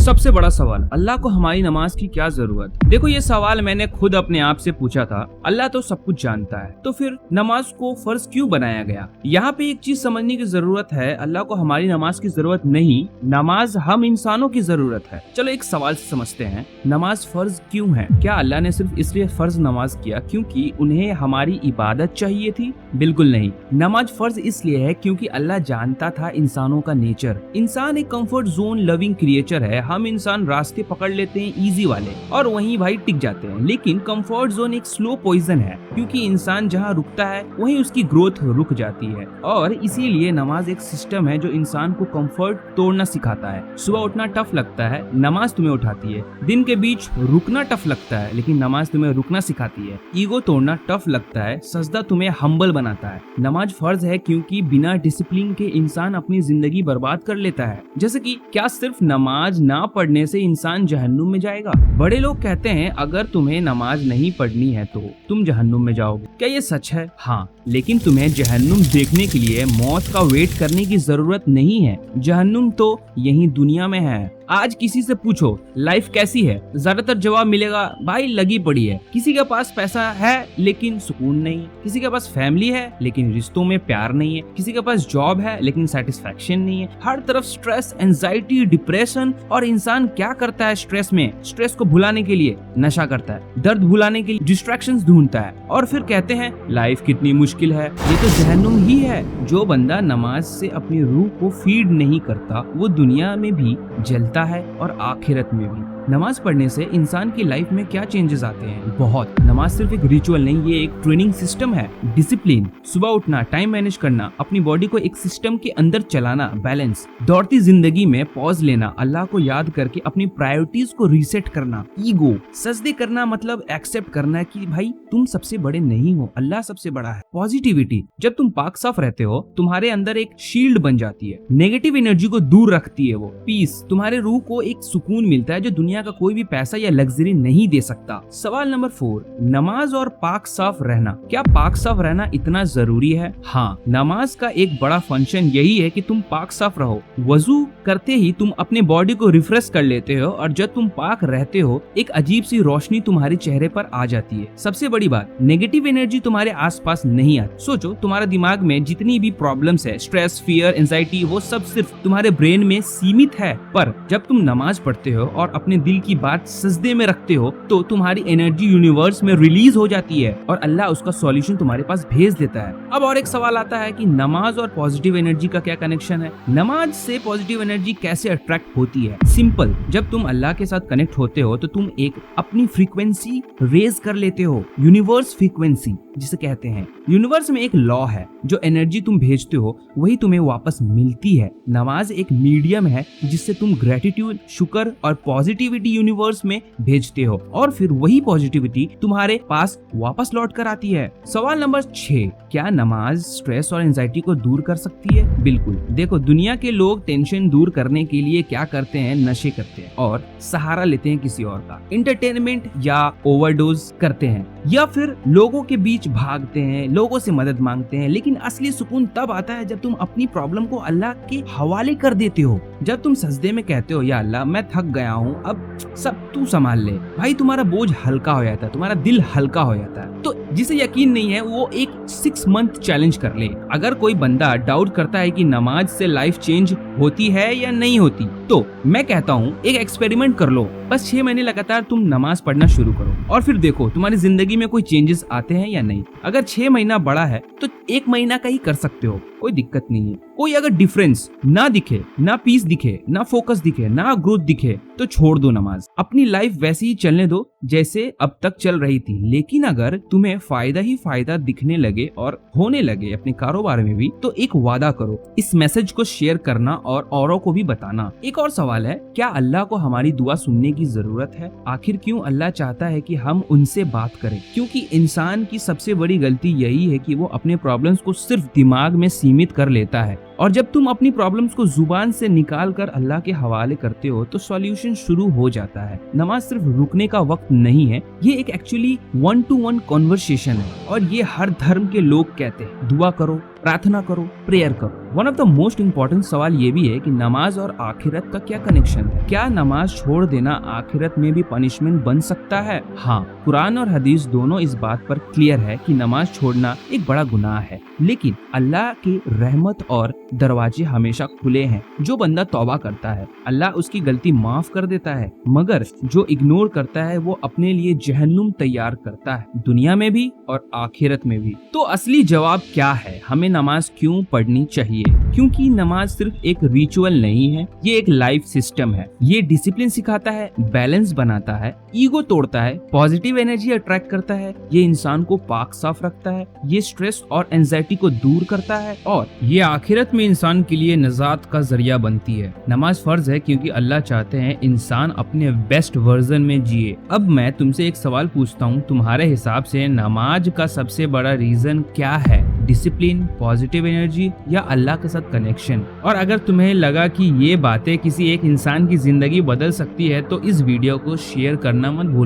सबसे बड़ा सवाल, अल्लाह को हमारी नमाज की क्या जरूरत। देखो ये सवाल मैंने खुद अपने आप से पूछा था। अल्लाह तो सब कुछ जानता है, तो फिर नमाज को फर्ज क्यों बनाया गया। यहाँ पे एक चीज समझने की जरूरत है, अल्लाह को हमारी नमाज की जरूरत नहीं, नमाज हम इंसानों की जरूरत है। चलो एक सवाल से समझते हैं, नमाज फर्ज क्यों है। क्या अल्लाह ने सिर्फ इसलिए फर्ज नमाज किया क्योंकि उन्हें हमारी इबादत चाहिए थी? बिल्कुल नहीं। नमाज फर्ज इसलिए है क्योंकि अल्लाह जानता था इंसानों का नेचर। इंसान एक कंफर्ट जोन लविंग क्रिएचर है। हम इंसान रास्ते पकड़ लेते हैं इजी वाले और वहीं भाई टिक जाते हैं, लेकिन कंफर्ट जोन एक स्लो पॉइजन है, क्योंकि इंसान जहाँ रुकता है वहीं उसकी ग्रोथ रुक जाती है। और इसीलिए नमाज एक सिस्टम है जो इंसान को कंफर्ट तोड़ना सिखाता है। सुबह उठना टफ लगता है, नमाज तुम्हें उठाती है। दिन के बीच रुकना टफ लगता है, लेकिन नमाज तुम्हें रुकना सिखाती है। ईगो तोड़ना टफ लगता है, सजदा तुम्हें हम्बल बनाता है। नमाज फर्ज है क्योंकि बिना डिसिप्लिन के इंसान अपनी जिंदगी बर्बाद कर लेता है। जैसे कि क्या सिर्फ नमाज ना पढ़ने से इंसान जहन्नुम में जाएगा? बड़े लोग कहते हैं अगर तुम्हें नमाज नहीं पढ़नी है तो तुम जहन्नुम में जाओगे। क्या ये सच है? हाँ, लेकिन तुम्हें जहन्नुम देखने के लिए मौत का वेट करने की जरूरत नहीं है। जहन्नुम तो यही दुनिया में है। आज किसी से पूछो लाइफ कैसी है, ज्यादातर जवाब मिलेगा भाई लगी पड़ी है। किसी के पास पैसा है लेकिन सुकून नहीं है, किसी के पास फैमिली है लेकिन रिश्तों में प्यार नहीं है, किसी के पास जॉब है लेकिन सेटिस्फैक्शन नहीं है। हर तरफ स्ट्रेस, एंजाइटी, डिप्रेशन। और इंसान क्या करता है स्ट्रेस में? स्ट्रेस को भुलाने के लिए नशा करता है, दर्द भुलाने के लिए डिस्ट्रैक्शंस ढूंढता है, और फिर कहते हैं लाइफ कितनी मुश्किल है। ये तो जहन्नुम ही है। जो बंदा नमाज से अपनी रूह को फीड नहीं करता वो दुनिया में भी जलता है और आखिरत में भी। नमाज पढ़ने से इंसान की लाइफ में क्या चेंजेस आते हैं? बहुत। नमाज सिर्फ एक रिचुअल नहीं, ये एक ट्रेनिंग सिस्टम है। डिसिप्लिन, सुबह उठना, टाइम मैनेज करना, अपनी बॉडी को एक सिस्टम के अंदर चलाना, बैलेंस, दौड़ती जिंदगी में पॉज लेना, अल्लाह को याद करके अपनी प्रायोरिटीज को रीसेट करना, ईगो, सजदे करना मतलब एक्सेप्ट करना कि भाई तुम सबसे बड़े नहीं हो, अल्लाह सबसे बड़ा है। पॉजिटिविटी, जब तुम पाक साफ रहते हो तुम्हारे अंदर एक शील्ड बन जाती है, नेगेटिव एनर्जी को दूर रखती है वो। पीस, तुम्हारे रूह को एक सुकून मिलता है जो दुनिया का कोई भी पैसा या लग्जरी नहीं दे सकता। सवाल नंबर 4, नमाज और पाक साफ रहना। क्या पाक साफ रहना इतना जरूरी है? हाँ, नमाज का एक बड़ा फंक्शन यही है कि तुम पाक साफ रहो। वजू करते ही तुम अपने बॉडी को रिफ्रेश कर लेते हो, और जब तुम पाक रहते हो एक अजीब सी रोशनी तुम्हारे चेहरे पर आ जाती है। सबसे बड़ी बात, नेगेटिव एनर्जी तुम्हारे आसपास नहीं आती। सोचो तुम्हारे दिमाग में जितनी भी प्रॉब्लम्स है, स्ट्रेस, फियर, एंजाइटी, वो सब सिर्फ तुम्हारे ब्रेन में सीमित है। पर जब तुम नमाज पढ़ते हो और अपने दिल की बात सजदे में रखते हो तो तुम्हारी एनर्जी यूनिवर्स में रिलीज हो जाती है और अल्लाह उसका सॉल्यूशन तुम्हारे पास भेज देता है। अब और एक सवाल आता है कि नमाज और पॉजिटिव एनर्जी का क्या कनेक्शन है? नमाज से पॉजिटिव एनर्जी कैसे अट्रैक्ट होती है? सिंपल, जब तुम अल्लाह के साथ कनेक्ट होते हो तो तुम एक अपनी फ्रीक्वेंसी रेज कर लेते हो, यूनिवर्स फ्रीक्वेंसी जिसे कहते हैं। यूनिवर्स में एक लॉ है, जो एनर्जी तुम भेजते हो वही तुम्हें वापस मिलती है। नमाज एक मीडियम है जिससे तुम ग्रेटिट्यूड, शुक्र और पॉजिटिविटी यूनिवर्स में भेजते हो, और फिर वही पॉजिटिविटी तुम्हारे पास वापस लौट कर आती है। सवाल नंबर 6, क्या नमाज स्ट्रेस और एंजाइटी को दूर कर सकती है? बिल्कुल। देखो दुनिया के लोग टेंशन दूर करने के लिए क्या करते हैं? नशे करते हैं और सहारा लेते हैं किसी और का, एंटरटेनमेंट या ओवरडोज करते हैं, या फिर लोगों के बीच भागते हैं, लोगों से मदद मांगते हैं। लेकिन असली सुकून तब आता है जब तुम अपनी प्रॉब्लम को अल्लाह के हवाले कर देते हो। जब तुम सजदे में कहते हो या अल्लाह मैं थक गया हूँ, अब सब तू संभाल ले, भाई तुम्हारा बोझ हल्का हो जाता है, तुम्हारा दिल हल्का हो जाता है। तो जिसे यकीन नहीं है वो एक 6 मंथ चैलेंज कर ले। अगर कोई बंदा डाउट करता है कि नमाज से लाइफ चेंज होती है या नहीं होती, तो मैं कहता हूँ एक एक्सपेरिमेंट कर लो। बस 6 महीने लगातार तुम नमाज पढ़ना शुरू करो और फिर देखो तुम्हारी जिंदगी में कोई चेंजेस आते हैं या नहीं। अगर 6 महीना बड़ा है तो 1 महीना का ही कर सकते हो, कोई दिक्कत नहीं है। कोई अगर डिफरेंस ना दिखे, ना पीस दिखे, ना फोकस दिखे, ना ग्रोथ दिखे, तो छोड़ दो नमाज। अपनी लाइफ वैसे ही चलने दो जैसे अब तक चल रही थी। लेकिन अगर तुम्हें फायदा ही फायदा दिखने लगे और होने लगे अपने कारोबार में भी, तो एक वादा करो, इस मैसेज को शेयर करना और औरों को भी बताना। एक और सवाल है, क्या अल्लाह को हमारी दुआ सुनने की जरूरत है? आखिर क्यों अल्लाह चाहता है कि हम उनसे बात करें? क्योंकि इंसान की सबसे बड़ी गलती यही है कि वो अपने प्रॉब्लम्स को सिर्फ दिमाग में सीमित कर लेता है। और जब तुम अपनी प्रॉब्लम्स को जुबान से निकाल कर अल्लाह के हवाले करते हो तो सॉल्यूशन शुरू हो जाता है। नमाज सिर्फ रुकने का वक्त नहीं है, ये एक एक्चुअली 1-to-1 कॉन्वर्सेशन है और ये हर धर्म के लोग कहते हैं दुआ करो, प्रार्थना करो, प्रेयर करो। One of the most important सवाल ये भी है कि नमाज और आखिरत का क्या कनेक्शन है? क्या नमाज छोड़ देना आखिरत में भी पनिशमेंट बन सकता है? हाँ, कुरान और हदीस दोनों इस बात पर क्लियर है कि नमाज छोड़ना एक बड़ा गुनाह है, लेकिन अल्लाह की रहमत और दरवाजे हमेशा खुले हैं। जो बंदा तौबा करता है अल्लाह उसकी गलती माफ कर देता है, मगर जो इग्नोर करता है वो अपने लिए जहन्नुम तैयार करता है, दुनिया में भी और आखिरत में भी। तो असली जवाब क्या है? हमें नमाज क्यों पढ़नी चाहिए? क्योंकि नमाज सिर्फ एक रिचुअल नहीं है, ये एक लाइफ सिस्टम है। ये डिसिप्लिन सिखाता है, बैलेंस बनाता है, ईगो तोड़ता है, पॉजिटिव एनर्जी अट्रैक्ट करता है, ये इंसान को पाक साफ रखता है, ये स्ट्रेस और एंजाइटी को दूर करता है और ये आखिरत में इंसान के लिए नजात का जरिया बनती है। नमाज फर्ज है क्योंकि अल्लाह चाहते हैं इंसान अपने बेस्ट वर्जन में जिए। अब मैं तुमसे एक सवाल पूछता हूँ, तुम्हारे हिसाब से नमाज का सबसे बड़ा रीजन क्या है? डिसिप्लिन, पॉजिटिव एनर्जी या अल्लाह के साथ कनेक्शन? और अगर तुम्हें लगा कि ये बातें किसी एक इंसान की जिंदगी बदल सकती है तो इस वीडियो को शेयर करना मत भूलना।